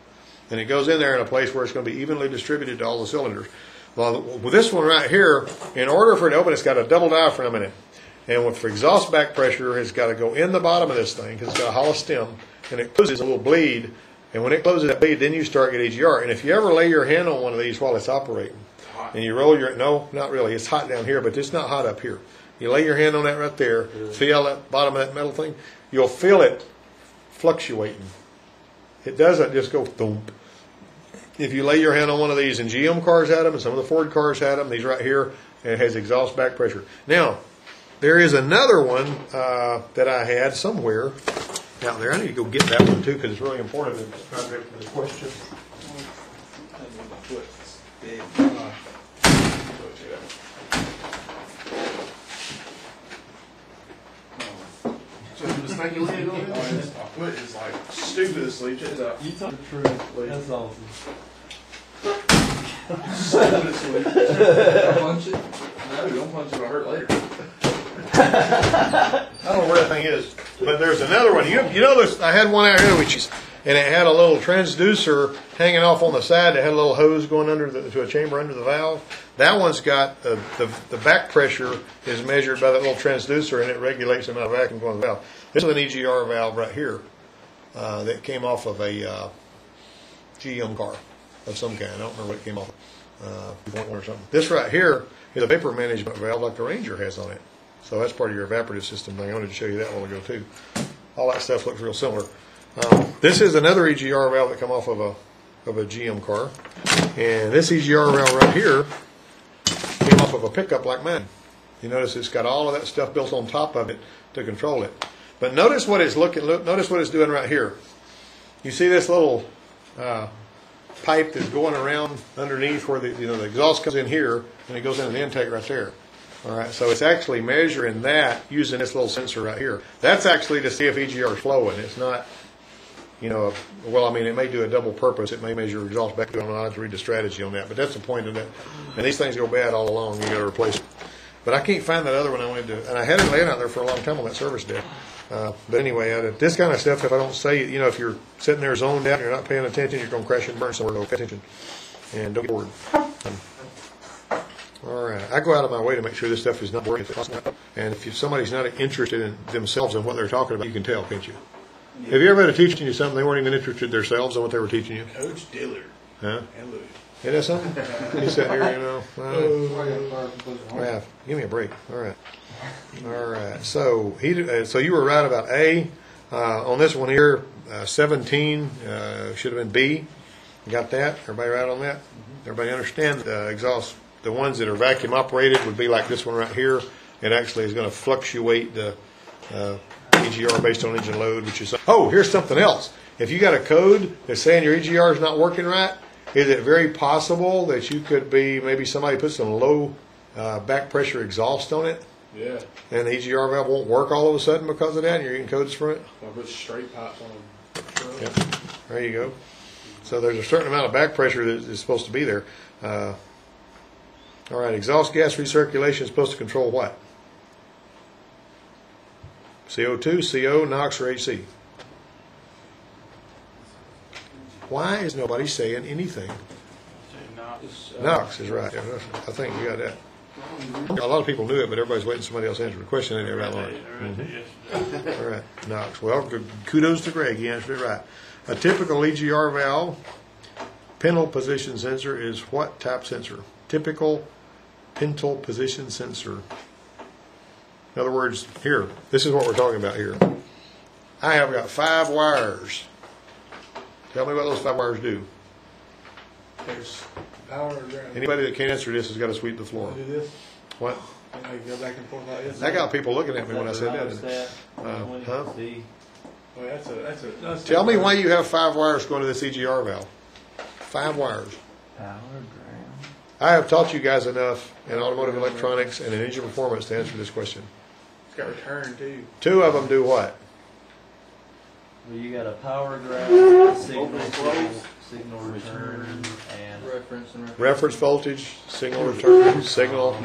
And it goes in there in a place where it's going to be evenly distributed to all the cylinders. Well, with this one right here, in order for it to open, it's got a double diaphragm in it. And with exhaust back pressure, it's got to go in the bottom of this thing because it's got a hollow stem. And it closes a little bleed. And when it closes that bleed, then you start getting EGR. And if you ever lay your hand on one of these while it's operating, and you roll your, no, not really, it's hot down here, but it's not hot up here. You lay your hand on that right there, feel that bottom of that metal thing, you'll feel it fluctuating. It doesn't just go thump. If you lay your hand on one of these, and GM cars had them, and some of the Ford cars had them, these right here, and it has exhaust back pressure. Now, there is another one that I had somewhere out there. I need to go get that one too, because it's really important in this project for the question. My foot is like stupid asleep. Check it out. You told the truth. That's awesome. Stupid asleep. I punch it? No, don't punch it. I'll hurt later. I don't know where that thing is, but there's another one. You know this. I had one out here, and it had a little transducer hanging off on the side. It had a little hose going to a chamber under the valve. That one's got the back pressure is measured by that little transducer, and it regulates the amount of vacuum going to the valve. This is an EGR valve right here that came off of a GM car of some kind. I don't remember what it came off of, or something. This right here is a vapor management valve like the Ranger has on it. So that's part of your evaporative system thing. I wanted to show you that a while ago too. All that stuff looks real similar. This is another EGR valve that come off of a GM car, and this EGR valve right here came off of a pickup like mine. You notice it's got all of that stuff built on top of it to control it. But notice what it's notice what it's doing right here. You see this little pipe that's going around underneath where the exhaust comes in here, and it goes into the intake right there. All right, so it's actually measuring that using this little sensor right here. That's actually to see if EGR is flowing. It's not, well, I mean, it may do a double purpose. It may measure exhaust back. I don't know. I have to read the strategy on that, but that's the point of that. And these things go bad all along. You got to replace them. But I can't find that other one I wanted to, and I had it laying out there for a long time on that service deck. But anyway, this kind of stuff, if I don't say it, if you're sitting there zoned out and you're not paying attention, you're going to crash and burn somewhere. Don't pay attention. And don't get bored. All right. I go out of my way to make sure this stuff is not working. And if somebody's not interested in themselves and what they're talking about, you can tell, can't you? Yeah. Have you ever had a teacher teaching you something they weren't even interested themselves in what they were teaching you? Coach Dillard. Huh? And Louis. Isn't that something? You sit here, yeah, give me a break. All right. All right. So so you were right about A. On this one here, 17 should have been B. You got that? Everybody right on that? Everybody understand the exhaust? The ones that are vacuum operated would be like this one right here. It actually is going to fluctuate the EGR based on engine load, which is, oh, here's something else. If you got a code that's saying your EGR is not working right, is it very possible that you could be, maybe somebody put some low back pressure exhaust on it? Yeah. And the EGR valve won't work all of a sudden because of that, and you're getting codes from it? I'll put straight pipes on them. Yep. There you go. So there's a certain amount of back pressure that is supposed to be there. All right, exhaust gas recirculation is supposed to control what? CO2, CO, NOx, or HC? Why is nobody saying anything? NOx is right. I think you got that. A lot of people knew it, but everybody's waiting for somebody else to answer the question in there about Mark. All right, NOx. Well, kudos to Greg. He answered it right. A typical EGR valve pintle position sensor is what type sensor? Typical pintle position sensor. In other words, here, this is what we're talking about here. I have got 5 wires. Tell me what those 5 wires do. There's power ground. Anybody that can't answer this has got to sweep the floor. Do this. What? And I go back and forth like this. I got people looking at me when I said that. Huh? That's Tell me why you have 5 wires going to this EGR valve. 5 wires. Power ground. I have taught you guys enough in automotive electronics and in engine performance to answer this question. It's got return too. 2 of them do what? Well, you got a power ground, signal return, and Reference voltage, signal return, signal,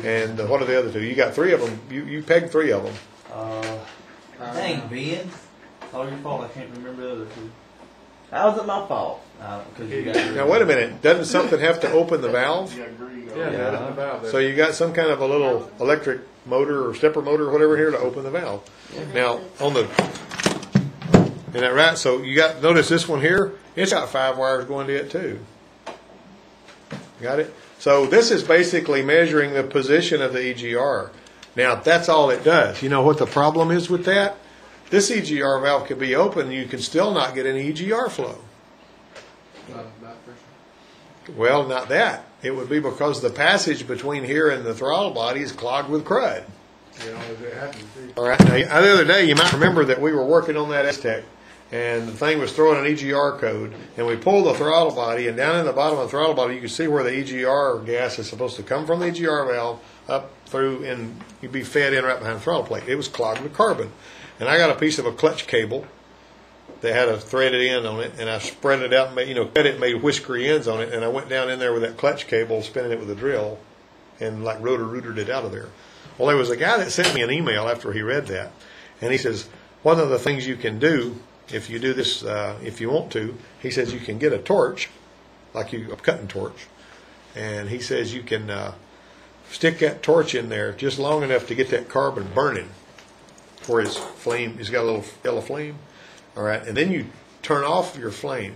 and what are the other 2? You got 3 of them. You pegged 3 of them. dang, Ben. It's all your fault. I can't remember the other 2. How is it my fault? Because you got Now wait a minute. Doesn't something have to open the valve? So you got some kind of a little electric motor or stepper motor or whatever here to open the valve. Now on the Isn't that right? So you got, notice this one here, it's got 5 wires going to it too. Got it? So this is basically measuring the position of the EGR. Now that's all it does. You know what the problem is with that? This EGR valve could be open and you can still not get any EGR flow. Well, not that. It would be because the passage between here and the throttle body is clogged with crud. All right. Now, the other day, you might remember that we were working on that S-Tech, and the thing was throwing an EGR code, and we pulled the throttle body, and down in the bottom of the throttle body, you can see where the EGR gas is supposed to come from the EGR valve up through, and you'd be fed in right behind the throttle plate. It was clogged with carbon. And I got a piece of a clutch cable that had a threaded end on it, and I spread it out and made, cut it, made whiskery ends on it, and I went down in there with that clutch cable, spinning it with a drill, and like rotor-rootered it out of there. Well, there was a guy that sent me an email after he read that, and he says, one of the things you can do, if you do this, if you want to, he says you can get a torch, a cutting torch, and he says you can stick that torch in there just long enough to get that carbon burning for his flame. He's got a little yellow flame. All right, and then you turn off your flame,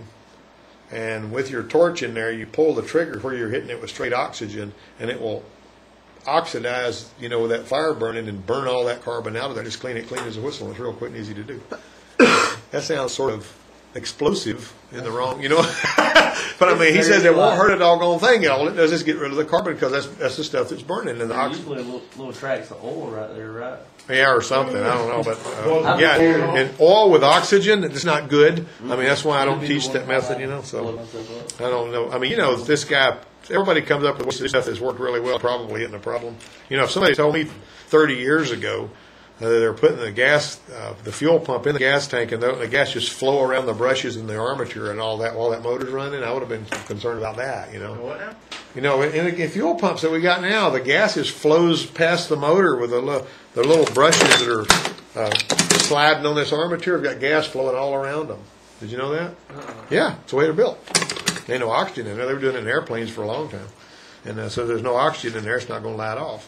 and with your torch in there, you pull the trigger where you're hitting it with straight oxygen, and it will oxidize, with that fire burning and burn all that carbon out of there. Just clean as a whistle. It's real quick and easy to do. That sounds sort of explosive in the wrong, But I mean, he says it won't hurt a doggone thing. All it does is get rid of the carbon because that's the stuff that's burning. And the oxygen. Usually little tracks of oil right there, right? Yeah, or something. I don't know, but yeah, and oil with oxygen, it's not good. I mean, that's why I don't teach that method, So I don't know. I mean, this guy. Everybody comes up with stuff that's worked really well, probably isn't a problem. If somebody told me 30 years ago they're putting the fuel pump in the gas tank, and the gas just flow around the brushes and the armature and all that while that motor's running, I would have been concerned about that. What now? In fuel pumps that we got now, the gas just flows past the motor with the little brushes that are sliding on this armature. Have got gas flowing all around them. Did you know that? Yeah, it's the way they're built. There ain't no oxygen in there. They were doing it in airplanes for a long time. And so there's no oxygen in there. It's not going to light off.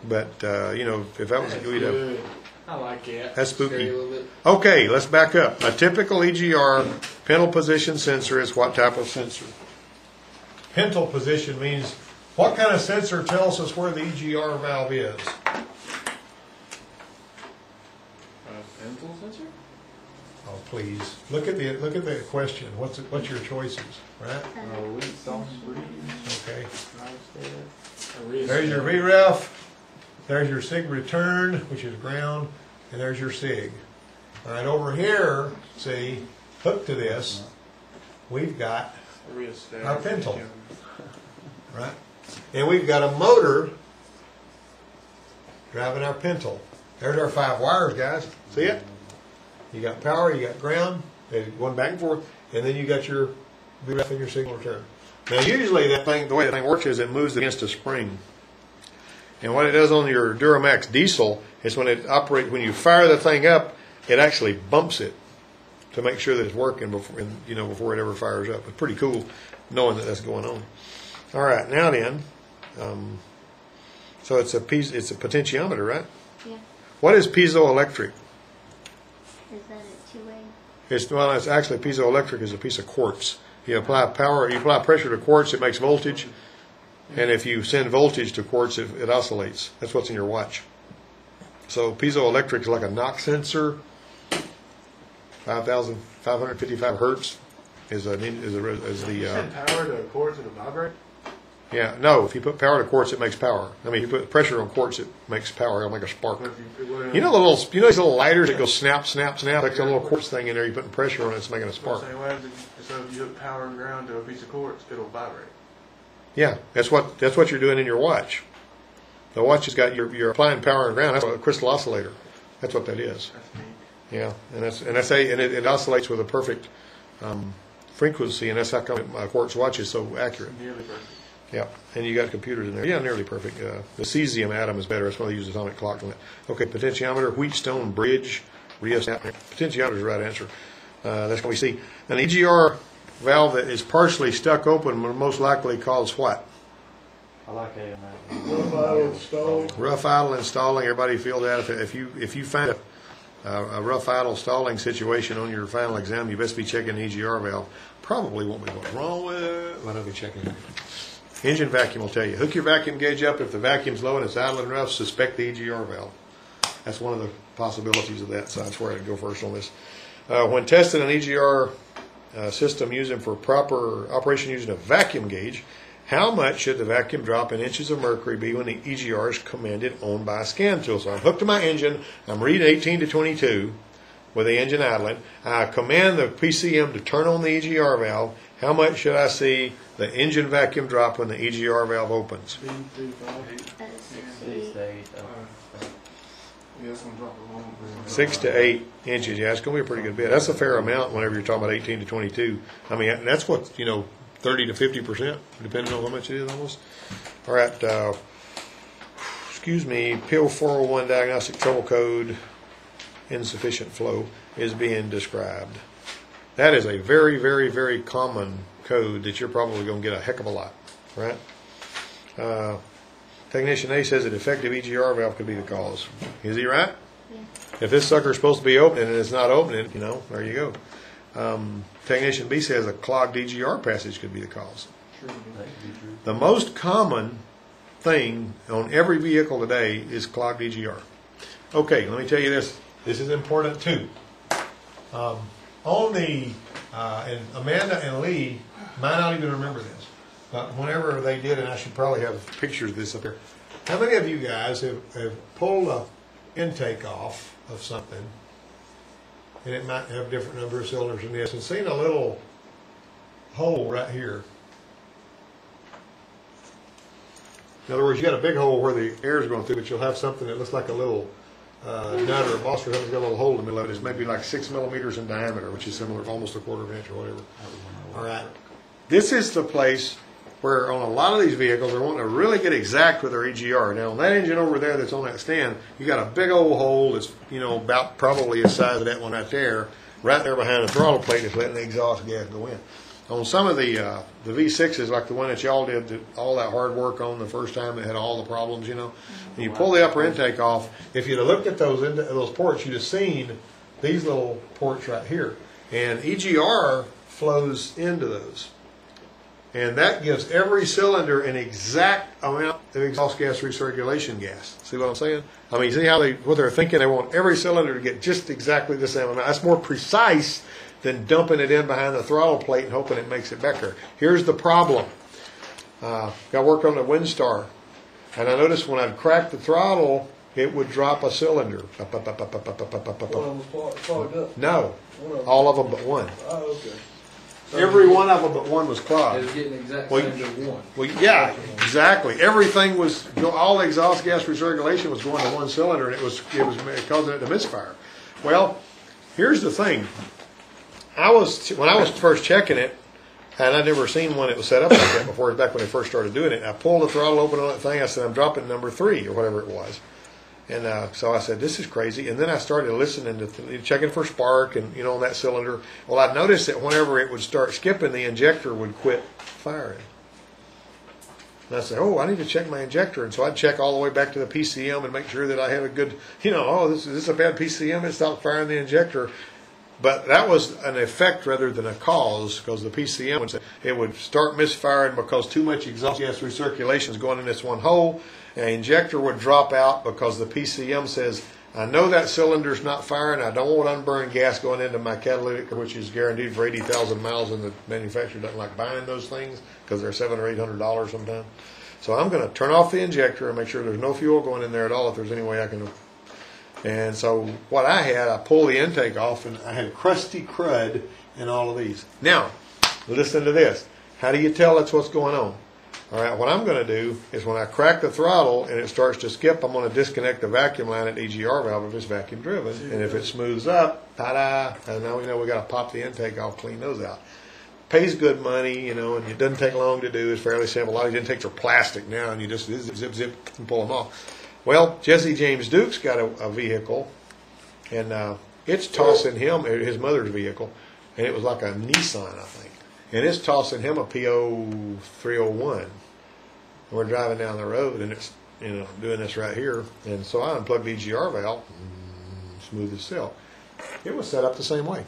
If that was good. I like it. That's spooky. Okay, let's back up. A typical EGR pintle position sensor is what type of sensor? Pintle position means what kind of sensor tells us where the EGR valve is? Pencil sensor? Oh, please. Look at the question. What's your choices, right? Okay. There's your VREF. There's your SIG return, which is ground, and there's your SIG. All right, over here, see, hooked to this, we've got our pintle, right? And we've got a motor driving our pintle. There's our 5 wires, guys. See it? You got power, you got ground, going back and forth, and then you got your VREF and your signal return. Now, usually the way the thing works is it moves against a spring. And what it does on your Duramax diesel is when you fire the thing up, it actually bumps it to make sure that it's working before it ever fires up. It's pretty cool knowing that that's going on. All right, now then, So it's a potentiometer, right? Yeah. What is piezoelectric? Is that a two-way? It's actually piezoelectric is a piece of quartz. You apply pressure to quartz, it makes voltage, and if you send voltage to quartz, it oscillates. That's what's in your watch. So piezoelectric is like a NOx sensor. 5,555 hertz is the Send power to a quartz and a vibrate? yeah. No, if you put power to quartz, it makes power. I mean, if you put pressure on quartz, it makes power. It'll make a spark. You know these little lighters that go snap, snap, snap. Like a little quartz thing in there. You're putting pressure on it, it's making a spark. So if you hook power and ground to a piece of quartz, it'll vibrate. Yeah, that's what you're doing in your watch. The watch has got you're applying power and ground. That's a crystal oscillator. That's what that is. That's neat. Yeah, and it oscillates with a perfect frequency, and that's how come my quartz watch is so accurate. Nearly perfect. Yeah, and you got computers in there. Yeah, nearly perfect. The cesium atom is better. That's why they use atomic clocks on it. Okay, potentiometer, Wheatstone bridge, rheostat. Potentiometer is the right answer. That's what we see. An EGR valve that is partially stuck open will most likely cause what? I like A on that. Rough idle stalling. Rough idle and stalling. Everybody feel that. If you find a rough idle stalling situation on your final exam, you best be checking the EGR valve. Probably won't be what's wrong with it. Why don't be checking it? Engine vacuum will tell you. Hook your vacuum gauge up. If the vacuum's low and it's idling rough, suspect the EGR valve. That's one of the possibilities of that, so that's where I'd go first on this. When testing an EGR system using for proper operation using a vacuum gauge, how much should the vacuum drop in inches of mercury be when the EGR is commanded on by a scan tool? So I'm hooked to my engine. I'm reading 18 to 22 with the engine idling. I command the PCM to turn on the EGR valve. How much should I see the engine vacuum drop when the EGR valve opens? 68. Yeah, it's gonna drop a long. 6 to 8 inches. Yeah, it's going to be a pretty good bit. That's a fair amount whenever you're talking about 18 to 22. I mean, that's what, 30 to 50%, depending on how much it is almost. All right. Excuse me. PIL 401 diagnostic trouble code, insufficient flow, is being described. That is a very, very, very common code that you're probably going to get a heck of a lot, right? Technician A says a defective EGR valve could be the cause. Is he right? Yeah. If this sucker is supposed to be opening and it's not opening, there you go. Technician B says a clogged EGR passage could be the cause. That could be true. The most common thing on every vehicle today is clogged EGR. Okay, let me tell you this. This is important too. And Amanda and Lee might not even remember this, but whenever they did, and I should probably have pictures of this up here. How many of you guys have pulled a intake off of something, and it might have a different number of cylinders than this, and seen a little hole right here? In other words, you got a big hole where the air is going through, but you'll have something that looks like a little nut or a boss or something's got a little hole in the middle of it. It's maybe like 6 millimeters in diameter, which is similar, almost a quarter of an inch or whatever. All right. This is the place where on a lot of these vehicles they're wanting to really get exact with their EGR. Now on that engine over there that's on that stand, you got a big old hole that's about probably the size of that one right there behind the throttle plate that's letting the exhaust gas go in. On some of the V6s, like the one that y'all did all that hard work on the first time that had all the problems, and you pull the upper intake off, if you'd have looked at those ports, you'd have seen these little ports right here. And EGR flows into those. And that gives every cylinder an exact amount of exhaust gas recirculation gas. See what I'm saying? I mean, see what they're thinking? They want every cylinder to get just exactly the same amount. That's more precise than dumping it in behind the throttle plate and hoping it makes it back there. Here's the problem. Got work on the Windstar, and I noticed when I'd crack the throttle, it would drop a cylinder. One of them was clogged up. No, all of them but one. Oh, okay. So Every one of them but one was clogged. it was getting exact Well, same to one. Well, yeah, exactly. Everything was, all the exhaust gas recirculation was going to one cylinder, and it was causing it to misfire. Well, here's the thing. When I was first checking it, and I'd never seen one that was set up like that before, back when they first started doing it. I pulled the throttle open on that thing. I said, I'm dropping number 3 or whatever it was. And so I said, this is crazy. And then I started listening to checking for spark and on that cylinder. Well, I noticed that whenever it would start skipping, the injector would quit firing. And I say, oh, I need to check my injector. And so I'd check all the way back to the PCM and make sure that I had a good, this is a bad PCM. It stopped firing the injector. But that was an effect rather than a cause, because the PCM would start misfiring because too much exhaust gas recirculation is going in this one hole. An injector would drop out because the PCM says, I know that cylinder's not firing. I don't want unburned gas going into my catalytic, which is guaranteed for 80,000 miles, and the manufacturer doesn't like buying those things because they're $700 or $800 sometimes. So I'm going to turn off the injector and make sure there's no fuel going in there at all if there's any way I can. And so what I pulled the intake off, and I had crusty crud in all of these. Now, listen to this. How do you tell that's what's going on? All right, what I'm going to do is when I crack the throttle and it starts to skip, I'm going to disconnect the vacuum line at EGR valve if it's vacuum driven. And if it smooths up, ta-da, and now we know we got to pop the intake off, clean those out. Pays good money, and it doesn't take long to do. It's fairly simple. A lot of these intakes are plastic now, and you just zip, zip, and pull them off. Well, Jesse James Duke's got a vehicle, and it's tossing him, his mother's vehicle, and it was like a Nissan, I think. And it's tossing him a PO 301. And we're driving down the road, and it's doing this right here. And so I unplugged the EGR valve, smooth as silk. It was set up the same way.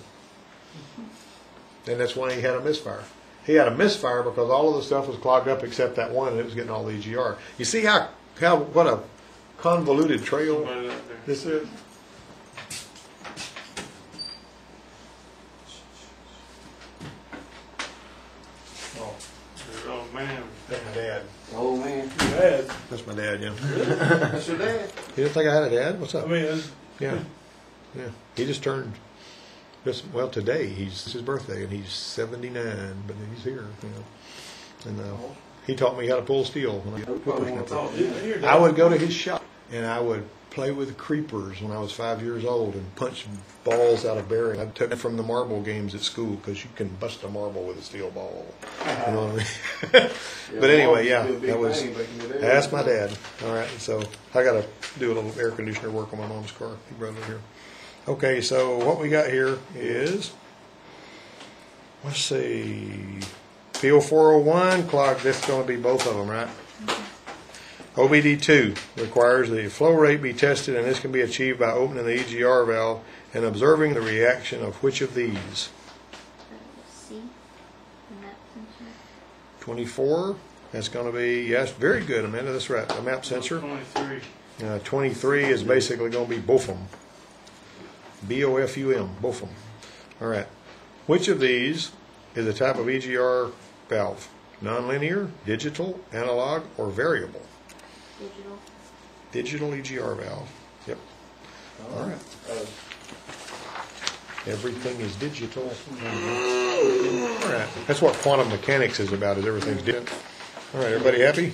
And that's why he had a misfire. He had a misfire because all of the stuff was clogged up except that one, and it was getting all the EGR. You see what a convoluted trail this is? Oh man. That's my dad. Oh man. Dad. That's my dad, yeah. That's your dad? You didn't think I had a dad? What's I up? mean, Yeah. He just turned, today, it's his birthday, and he's 79, but he's here, And he taught me how to pull steel. I would go to his shop, and I would play with creepers when I was 5 years old and punch balls out of bearings. I took it from the marble games at school, because you can bust a marble with a steel ball. You know what I mean? But anyway, that's my dad. All right, so I got to do a little air conditioner work on my mom's car. He brought it here. Okay, so what we got here is, let's see, PO401 clogged. This is going to be both of them, right? OBD2 requires the flow rate be tested, and this can be achieved by opening the EGR valve and observing the reaction of which of these? C, the map sensor. 24. That's going to be, yes, very good, Amanda. That's right. The map sensor. 23. 23 is basically going to be BOFUM. BOFUM, BOFUM. All right. Which of these is a type of EGR valve? Nonlinear, digital, analog, or variable? Digital. Digital EGR valve. Yep. All right. Everything is digital. All right. That's what quantum mechanics is about, is everything's digital. All right, everybody happy?